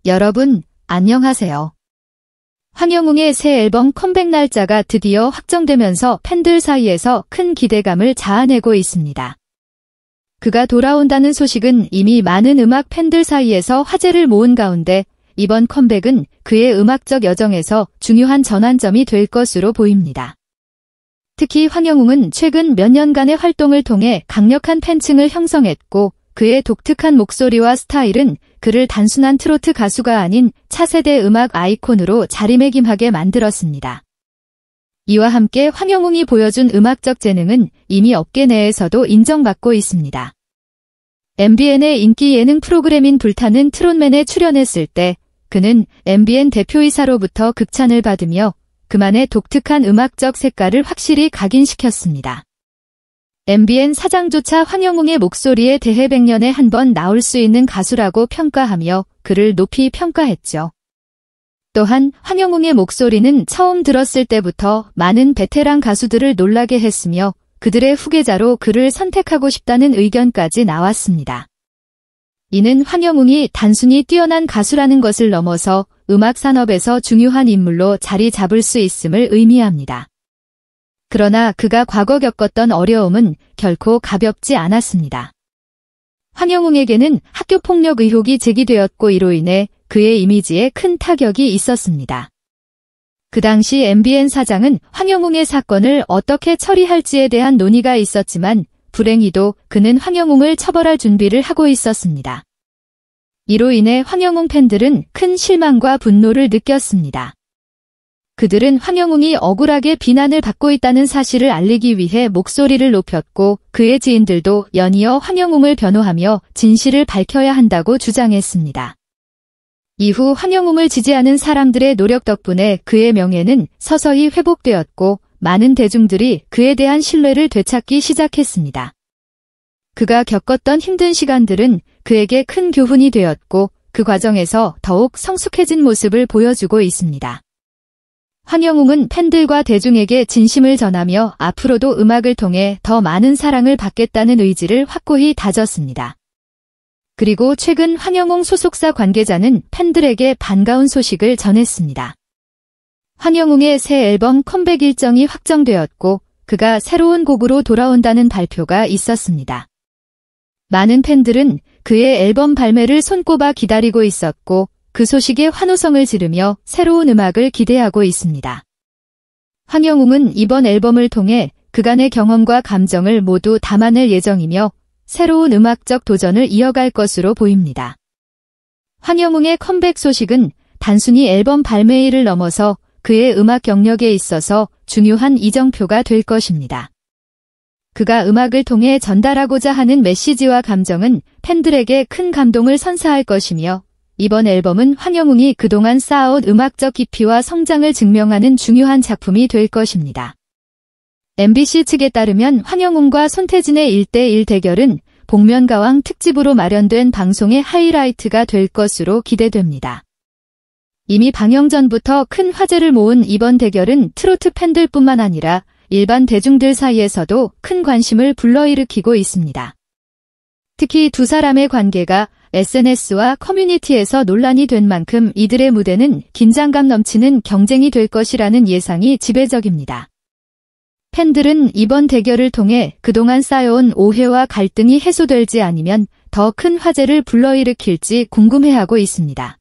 여러분, 안녕하세요. 황영웅의 새 앨범 컴백 날짜가 드디어 확정되면서 팬들 사이에서 큰 기대감을 자아내고 있습니다. 그가 돌아온다는 소식은 이미 많은 음악 팬들 사이에서 화제를 모은 가운데 이번 컴백은 그의 음악적 여정에서 중요한 전환점이 될 것으로 보입니다. 특히 황영웅은 최근 몇 년간의 활동을 통해 강력한 팬층을 형성했고 그의 독특한 목소리와 스타일은 그를 단순한 트로트 가수가 아닌 차세대 음악 아이콘으로 자리매김하게 만들었습니다. 이와 함께 황영웅이 보여준 음악적 재능은 이미 업계 내에서도 인정받고 있습니다. MBN의 인기 예능 프로그램인 불타는 트롯맨에 출연했을 때 그는 MBN 대표이사로부터 극찬을 받으며 그만의 독특한 음악적 색깔을 확실히 각인시켰습니다. MBN 사장조차 황영웅의 목소리에 대해 100년에 한 번 나올 수 있는 가수라고 평가하며 그를 높이 평가했죠. 또한 황영웅의 목소리는 처음 들었을 때부터 많은 베테랑 가수들을 놀라게 했으며 그들의 후계자로 그를 선택하고 싶다는 의견까지 나왔습니다. 이는 황영웅이 단순히 뛰어난 가수라는 것을 넘어서 음악 산업에서 중요한 인물로 자리 잡을 수 있음을 의미합니다. 그러나 그가 과거 겪었던 어려움은 결코 가볍지 않았습니다. 황영웅에게는 학교폭력 의혹이 제기되었고 이로 인해 그의 이미지에 큰 타격이 있었습니다. 그 당시 MBN 사장은 황영웅의 사건을 어떻게 처리할지에 대한 논의가 있었지만 불행히도 그는 황영웅을 처벌할 준비를 하고 있었습니다. 이로 인해 황영웅 팬들은 큰 실망과 분노를 느꼈습니다. 그들은 황영웅이 억울하게 비난을 받고 있다는 사실을 알리기 위해 목소리를 높였고 그의 지인들도 연이어 황영웅을 변호하며 진실을 밝혀야 한다고 주장했습니다. 이후 황영웅을 지지하는 사람들의 노력 덕분에 그의 명예는 서서히 회복되었고 많은 대중들이 그에 대한 신뢰를 되찾기 시작했습니다. 그가 겪었던 힘든 시간들은 그에게 큰 교훈이 되었고 그 과정에서 더욱 성숙해진 모습을 보여주고 있습니다. 황영웅은 팬들과 대중에게 진심을 전하며 앞으로도 음악을 통해 더 많은 사랑을 받겠다는 의지를 확고히 다졌습니다. 그리고 최근 황영웅 소속사 관계자는 팬들에게 반가운 소식을 전했습니다. 황영웅의 새 앨범 컴백 일정이 확정되었고 그가 새로운 곡으로 돌아온다는 발표가 있었습니다. 많은 팬들은 그의 앨범 발매를 손꼽아 기다리고 있었고 그 소식에 환호성을 지르며 새로운 음악을 기대하고 있습니다. 황영웅은 이번 앨범을 통해 그간의 경험과 감정을 모두 담아낼 예정이며 새로운 음악적 도전을 이어갈 것으로 보입니다. 황영웅의 컴백 소식은 단순히 앨범 발매일을 넘어서 그의 음악 경력에 있어서 중요한 이정표가 될 것입니다. 그가 음악을 통해 전달하고자 하는 메시지와 감정은 팬들에게 큰 감동을 선사할 것이며 이번 앨범은 황영웅이 그동안 쌓아온 음악적 깊이와 성장을 증명하는 중요한 작품이 될 것입니다. MBC 측에 따르면 황영웅과 손태진의 1대1 대결은 복면가왕 특집으로 마련된 방송의 하이라이트가 될 것으로 기대됩니다. 이미 방영 전부터 큰 화제를 모은 이번 대결은 트로트 팬들뿐만 아니라 일반 대중들 사이에서도 큰 관심을 불러일으키고 있습니다. 특히 두 사람의 관계가 SNS와 커뮤니티에서 논란이 된 만큼 이들의 무대는 긴장감 넘치는 경쟁이 될 것이라는 예상이 지배적입니다. 팬들은 이번 대결을 통해 그동안 쌓여온 오해와 갈등이 해소될지 아니면 더 큰 화제를 불러일으킬지 궁금해하고 있습니다.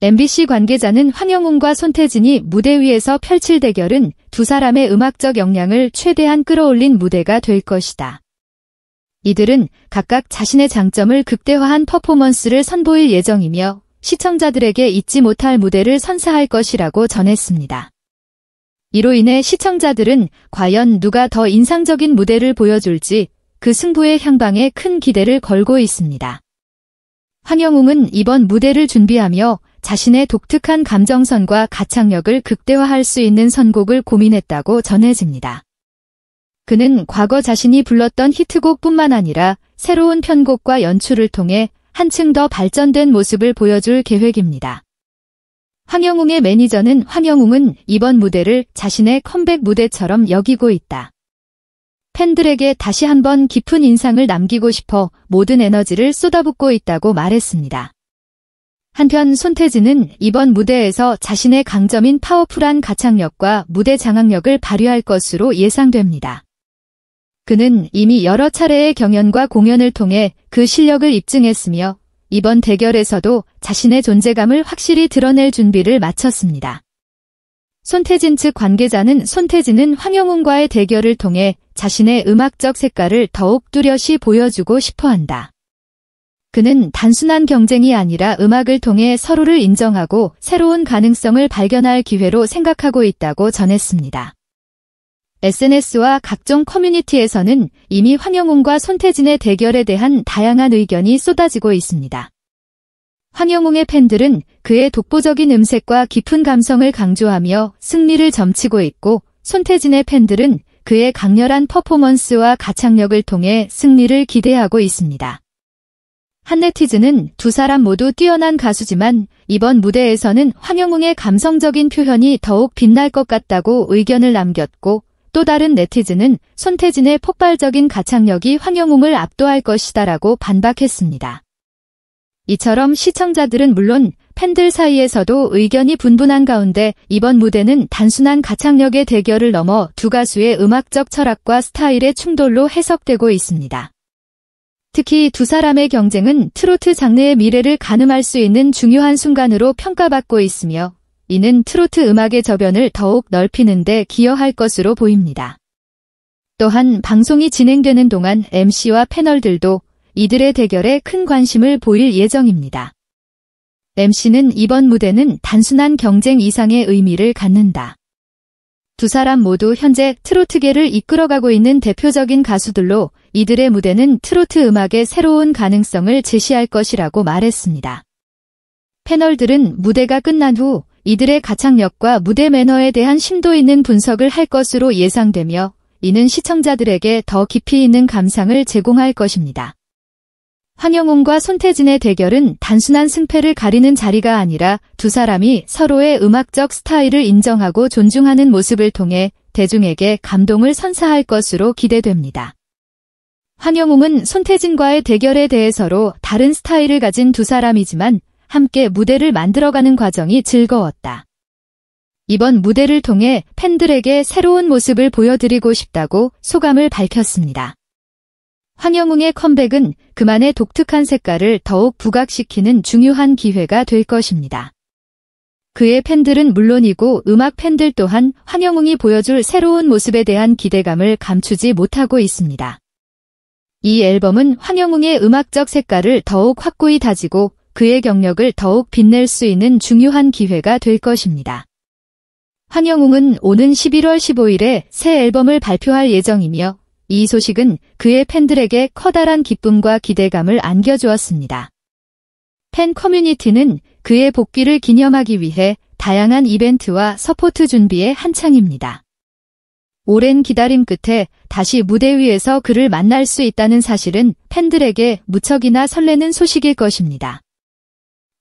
MBC 관계자는 황영웅과 손태진이 무대 위에서 펼칠 대결은 두 사람의 음악적 역량을 최대한 끌어올린 무대가 될 것이다. 이들은 각각 자신의 장점을 극대화한 퍼포먼스를 선보일 예정이며 시청자들에게 잊지 못할 무대를 선사할 것이라고 전했습니다. 이로 인해 시청자들은 과연 누가 더 인상적인 무대를 보여줄지 그 승부의 향방에 큰 기대를 걸고 있습니다. 황영웅은 이번 무대를 준비하며 자신의 독특한 감정선과 가창력을 극대화할 수 있는 선곡을 고민했다고 전해집니다. 그는 과거 자신이 불렀던 히트곡뿐만 아니라 새로운 편곡과 연출을 통해 한층 더 발전된 모습을 보여줄 계획입니다. 황영웅의 매니저는 황영웅은 이번 무대를 자신의 컴백 무대처럼 여기고 있다. 팬들에게 다시 한번 깊은 인상을 남기고 싶어 모든 에너지를 쏟아붓고 있다고 말했습니다. 한편 손태진은 이번 무대에서 자신의 강점인 파워풀한 가창력과 무대 장악력을 발휘할 것으로 예상됩니다. 그는 이미 여러 차례의 경연과 공연을 통해 그 실력을 입증했으며 이번 대결에서도 자신의 존재감을 확실히 드러낼 준비를 마쳤습니다. 손태진 측 관계자는 손태진은 황영웅과의 대결을 통해 자신의 음악적 색깔을 더욱 뚜렷이 보여주고 싶어한다. 그는 단순한 경쟁이 아니라 음악을 통해 서로를 인정하고 새로운 가능성을 발견할 기회로 생각하고 있다고 전했습니다. SNS와 각종 커뮤니티에서는 이미 황영웅과 손태진의 대결에 대한 다양한 의견이 쏟아지고 있습니다. 황영웅의 팬들은 그의 독보적인 음색과 깊은 감성을 강조하며 승리를 점치고 있고, 손태진의 팬들은 그의 강렬한 퍼포먼스와 가창력을 통해 승리를 기대하고 있습니다. 한 네티즌은 두 사람 모두 뛰어난 가수지만 이번 무대에서는 황영웅의 감성적인 표현이 더욱 빛날 것 같다고 의견을 남겼고, 또 다른 네티즌은 손태진의 폭발적인 가창력이 황영웅을 압도할 것이다라고 반박했습니다. 이처럼 시청자들은 물론 팬들 사이에서도 의견이 분분한 가운데 이번 무대는 단순한 가창력의 대결을 넘어 두 가수의 음악적 철학과 스타일의 충돌로 해석되고 있습니다. 특히 두 사람의 경쟁은 트로트 장르의 미래를 가늠할 수 있는 중요한 순간으로 평가받고 있으며, 이는 트로트 음악의 저변을 더욱 넓히는 데 기여할 것으로 보입니다. 또한 방송이 진행되는 동안 MC와 패널들도 이들의 대결에 큰 관심을 보일 예정입니다. MC는 이번 무대는 단순한 경쟁 이상의 의미를 갖는다. 두 사람 모두 현재 트로트계를 이끌어가고 있는 대표적인 가수들로 이들의 무대는 트로트 음악의 새로운 가능성을 제시할 것이라고 말했습니다. 패널들은 무대가 끝난 후 이들의 가창력과 무대 매너에 대한 심도 있는 분석을 할 것으로 예상되며, 이는 시청자들에게 더 깊이 있는 감상을 제공할 것입니다. 황영웅과 손태진의 대결은 단순한 승패를 가리는 자리가 아니라 두 사람이 서로의 음악적 스타일을 인정하고 존중하는 모습을 통해 대중에게 감동을 선사할 것으로 기대됩니다. 황영웅은 손태진과의 대결에 대해 서로 다른 스타일을 가진 두 사람이지만 함께 무대를 만들어가는 과정이 즐거웠다. 이번 무대를 통해 팬들에게 새로운 모습을 보여드리고 싶다고 소감을 밝혔습니다. 황영웅의 컴백은 그만의 독특한 색깔을 더욱 부각시키는 중요한 기회가 될 것입니다. 그의 팬들은 물론이고 음악 팬들 또한 황영웅이 보여줄 새로운 모습에 대한 기대감을 감추지 못하고 있습니다. 이 앨범은 황영웅의 음악적 색깔을 더욱 확고히 다지고 그의 경력을 더욱 빛낼 수 있는 중요한 기회가 될 것입니다. 황영웅은 오는 11월 15일에 새 앨범을 발표할 예정이며, 이 소식은 그의 팬들에게 커다란 기쁨과 기대감을 안겨주었습니다. 팬 커뮤니티는 그의 복귀를 기념하기 위해 다양한 이벤트와 서포트 준비에 한창입니다. 오랜 기다림 끝에 다시 무대 위에서 그를 만날 수 있다는 사실은 팬들에게 무척이나 설레는 소식일 것입니다.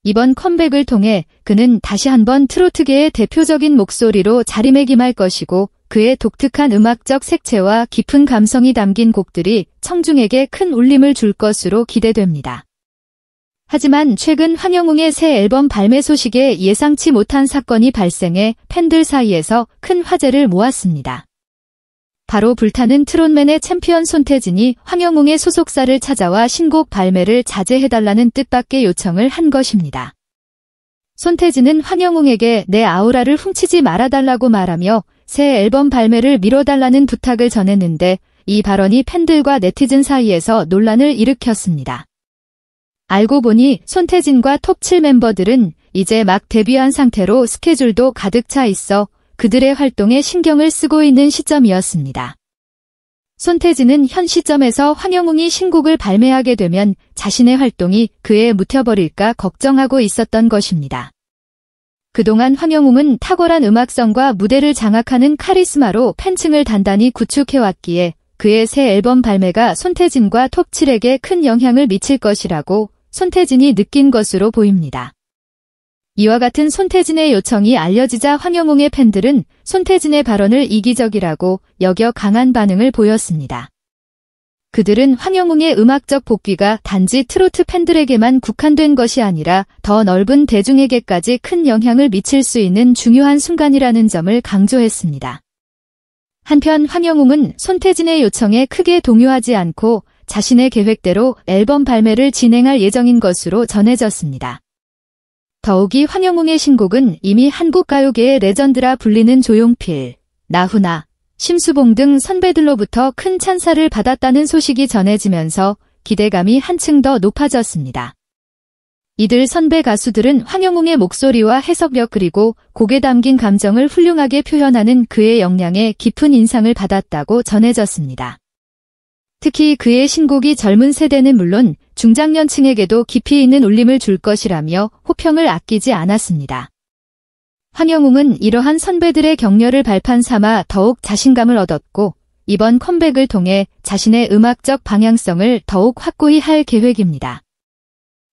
이번 컴백을 통해 그는 다시 한번 트로트계의 대표적인 목소리로 자리매김할 것이고, 그의 독특한 음악적 색채와 깊은 감성이 담긴 곡들이 청중에게 큰 울림을 줄 것으로 기대됩니다. 하지만 최근 황영웅의 새 앨범 발매 소식에 예상치 못한 사건이 발생해 팬들 사이에서 큰 화제를 모았습니다. 바로 불타는 트롯맨의 챔피언 손태진이 황영웅의 소속사를 찾아와 신곡 발매를 자제해달라는 뜻밖의 요청을 한 것입니다. 손태진은 황영웅에게 내 아우라를 훔치지 말아달라고 말하며 새 앨범 발매를 미뤄달라는 부탁을 전했는데, 이 발언이 팬들과 네티즌 사이에서 논란을 일으켰습니다. 알고 보니 손태진과 톱7 멤버들은 이제 막 데뷔한 상태로 스케줄도 가득 차 있어 그들의 활동에 신경을 쓰고 있는 시점이었습니다. 손태진은 현 시점에서 황영웅이 신곡을 발매하게 되면 자신의 활동이 그에 묻혀버릴까 걱정하고 있었던 것입니다. 그동안 황영웅은 탁월한 음악성과 무대를 장악하는 카리스마로 팬층을 단단히 구축해왔기에 그의 새 앨범 발매가 손태진과 톱7에게 큰 영향을 미칠 것이라고 손태진이 느낀 것으로 보입니다. 이와 같은 손태진의 요청이 알려지자 황영웅의 팬들은 손태진의 발언을 이기적이라고 여겨 강한 반응을 보였습니다. 그들은 황영웅의 음악적 복귀가 단지 트로트 팬들에게만 국한된 것이 아니라 더 넓은 대중에게까지 큰 영향을 미칠 수 있는 중요한 순간이라는 점을 강조했습니다. 한편 황영웅은 손태진의 요청에 크게 동요하지 않고 자신의 계획대로 앨범 발매를 진행할 예정인 것으로 전해졌습니다. 더욱이 황영웅의 신곡은 이미 한국 가요계의 레전드라 불리는 조용필, 나훈아, 심수봉 등 선배들로부터 큰 찬사를 받았다는 소식이 전해지면서 기대감이 한층 더 높아졌습니다. 이들 선배 가수들은 황영웅의 목소리와 해석력 그리고 곡에 담긴 감정을 훌륭하게 표현하는 그의 역량에 깊은 인상을 받았다고 전해졌습니다. 특히 그의 신곡이 젊은 세대는 물론 중장년층에게도 깊이 있는 울림을 줄 것이라며 호평을 아끼지 않았습니다. 황영웅은 이러한 선배들의 격려를 발판 삼아 더욱 자신감을 얻었고 이번 컴백을 통해 자신의 음악적 방향성을 더욱 확고히 할 계획입니다.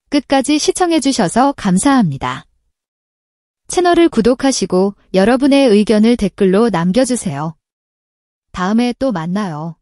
끝까지 시청해주셔서 감사합니다. 채널을 구독하시고 여러분의 의견을 댓글로 남겨주세요. 다음에 또 만나요.